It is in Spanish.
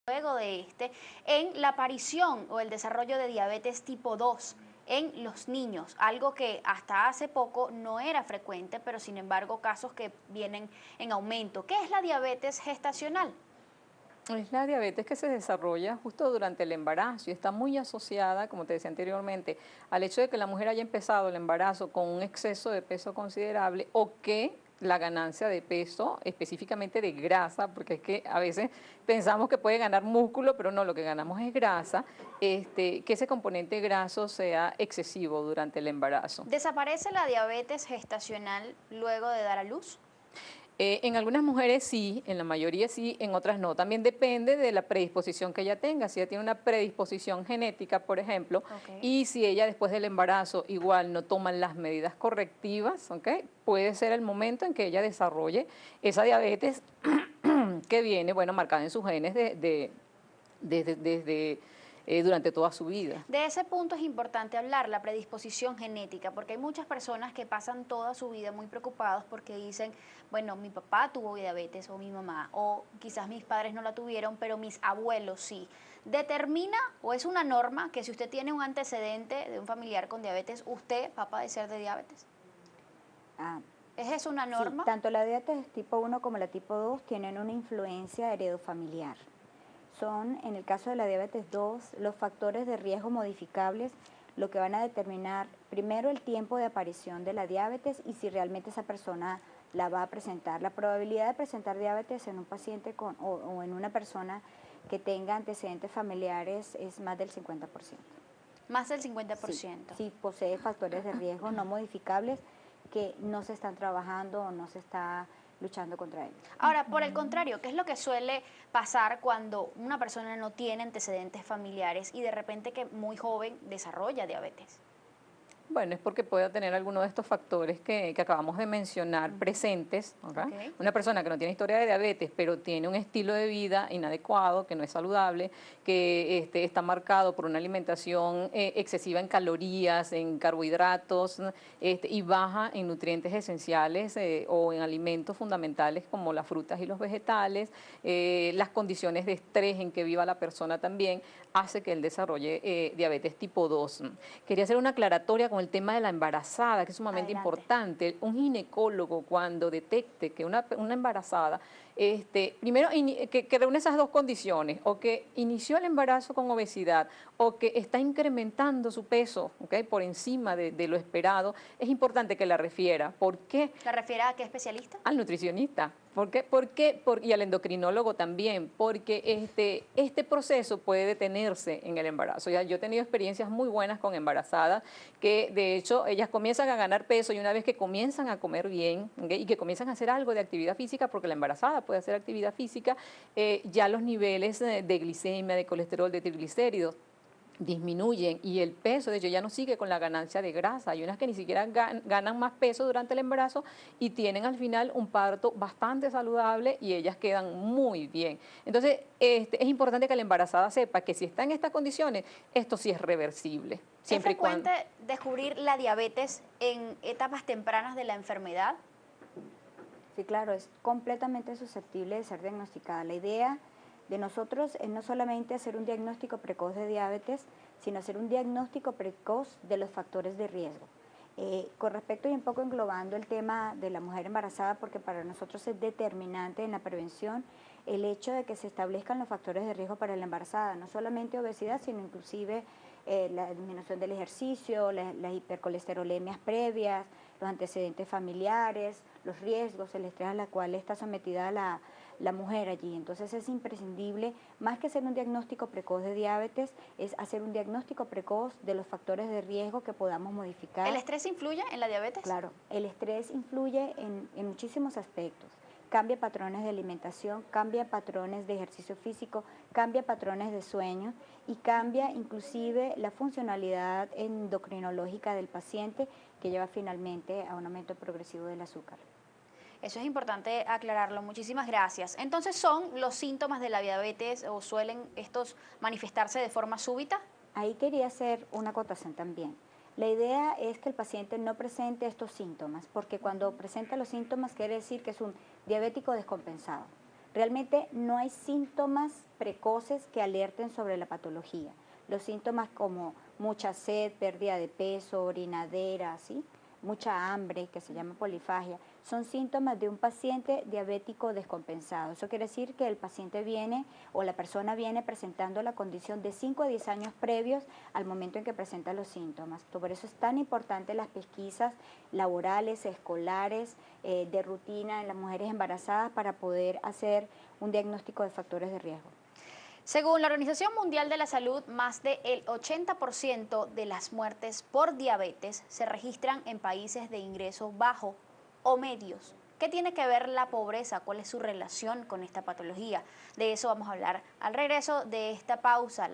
luego de en la aparición o el desarrollo de diabetes tipo 2 en los niños, algo que hasta hace poco no era frecuente, pero sin embargo casos que vienen en aumento. ¿Qué es la diabetes gestacional? Es la diabetes que se desarrolla justo durante el embarazo y está muy asociada, como te decía anteriormente, al hecho de que la mujer haya empezado el embarazo con un exceso de peso considerable o que la ganancia de peso, específicamente de grasa, porque es que a veces pensamos que puede ganar músculo, pero no, lo que ganamos es grasa, que ese componente graso sea excesivo durante el embarazo. ¿Desaparece la diabetes gestacional luego de dar a luz? En algunas mujeres sí, en la mayoría sí, en otras no. También depende de la predisposición que ella tenga. Si ella tiene una predisposición genética, por ejemplo, Ok. y si ella después del embarazo igual no toma las medidas correctivas, ¿ok? Puede ser el momento en que ella desarrolle esa diabetes que viene, bueno, marcada en sus genes desde durante toda su vida. De ese punto es importante hablar, la predisposición genética, porque hay muchas personas que pasan toda su vida muy preocupados porque dicen, bueno, mi papá tuvo diabetes o mi mamá, o quizás mis padres no la tuvieron, pero mis abuelos sí. ¿Determina o es una norma que si usted tiene un antecedente de un familiar con diabetes, usted va a padecer de diabetes? Ah, ¿Es eso una sí, norma? tanto la diabetes tipo 1 como la tipo 2 tienen una influencia heredofamiliar. Son, en el caso de la diabetes 2, los factores de riesgo modificables lo que van a determinar primero el tiempo de aparición de la diabetes y si realmente esa persona la va a presentar. La probabilidad de presentar diabetes en un paciente o en una persona que tenga antecedentes familiares es más del 50%. Más del Sí, 50%. sí posee factores de riesgo no modificables que no se están trabajando o no se está luchando contra ellos. Ahora, por el contrario, ¿qué es lo que suele pasar cuando una persona no tiene antecedentes familiares y de repente que muy joven desarrolla diabetes? Bueno, es porque pueda tener alguno de estos factores que acabamos de mencionar presentes, ¿ok? Ok. Una persona que no tiene historia de diabetes, pero tiene un estilo de vida inadecuado, que no es saludable, que está marcado por una alimentación excesiva en calorías, en carbohidratos, ¿no? Y baja en nutrientes esenciales o en alimentos fundamentales como las frutas y los vegetales, las condiciones de estrés en que viva la persona también, hace que él desarrolle diabetes tipo 2. Quería hacer una aclaratoria con el tema de la embarazada, que es sumamente Adelante. importante. Un ginecólogo cuando detecte que una embarazada, primero que reúne esas dos condiciones, o que inició el embarazo con obesidad, o que está incrementando su peso, ¿ok? Por encima de lo esperado, es importante que la refiera. ¿Por qué? ¿La refiere a qué especialista? Al nutricionista. ¿Por qué? Y al endocrinólogo también, porque este proceso puede detenerse en el embarazo. Ya, yo he tenido experiencias muy buenas con embarazadas que de hecho ellas comienzan a ganar peso y una vez que comienzan a comer bien, ¿okay? Y que comienzan a hacer algo de actividad física, porque la embarazada puede hacer actividad física, ya los niveles de glicemia, de colesterol, de triglicéridos disminuyen y el peso, de hecho, ya no sigue con la ganancia de grasa. Hay unas que ni siquiera ganan más peso durante el embarazo y tienen al final un parto bastante saludable y ellas quedan muy bien. Entonces, es importante que la embarazada sepa que si está en estas condiciones, esto sí es reversible, ¿Es siempre y cuando... frecuente descubrir la diabetes en etapas tempranas de la enfermedad? Sí, claro, es completamente susceptible de ser diagnosticada. La idea de nosotros es no solamente hacer un diagnóstico precoz de diabetes, sino hacer un diagnóstico precoz de los factores de riesgo. Con respecto y un poco englobando el tema de la mujer embarazada, porque para nosotros es determinante en la prevención el hecho de que se establezcan los factores de riesgo para la embarazada, no solamente obesidad, sino inclusive la disminución del ejercicio, las hipercolesterolemias previas, los antecedentes familiares, los riesgos, el estrés al cual está sometida la mujer allí. Entonces es imprescindible, más que hacer un diagnóstico precoz de diabetes, es hacer un diagnóstico precoz de los factores de riesgo que podamos modificar. ¿El estrés influye en la diabetes? Claro, el estrés influye en muchísimos aspectos. Cambia patrones de alimentación, cambia patrones de ejercicio físico, cambia patrones de sueño y cambia inclusive la funcionalidad endocrinológica del paciente, que lleva finalmente a un aumento progresivo del azúcar. Eso es importante aclararlo. Muchísimas gracias. Entonces, ¿son los síntomas de la diabetes o suelen estos manifestarse de forma súbita? Ahí quería hacer una acotación también. La idea es que el paciente no presente estos síntomas, porque cuando presenta los síntomas quiere decir que es un diabético descompensado. Realmente no hay síntomas precoces que alerten sobre la patología. Los síntomas como mucha sed, pérdida de peso, orinadera, ¿sí?, mucha hambre, que se llama polifagia, son síntomas de un paciente diabético descompensado. Eso quiere decir que el paciente viene o la persona viene presentando la condición de 5 a 10 años previos al momento en que presenta los síntomas. Por eso es tan importante las pesquisas laborales, escolares, de rutina en las mujeres embarazadas para poder hacer un diagnóstico de factores de riesgo. Según la Organización Mundial de la Salud, más del 80% de las muertes por diabetes se registran en países de ingreso bajo o medios. ¿Qué tiene que ver la pobreza? ¿Cuál es su relación con esta patología? De eso vamos a hablar al regreso de esta pausa.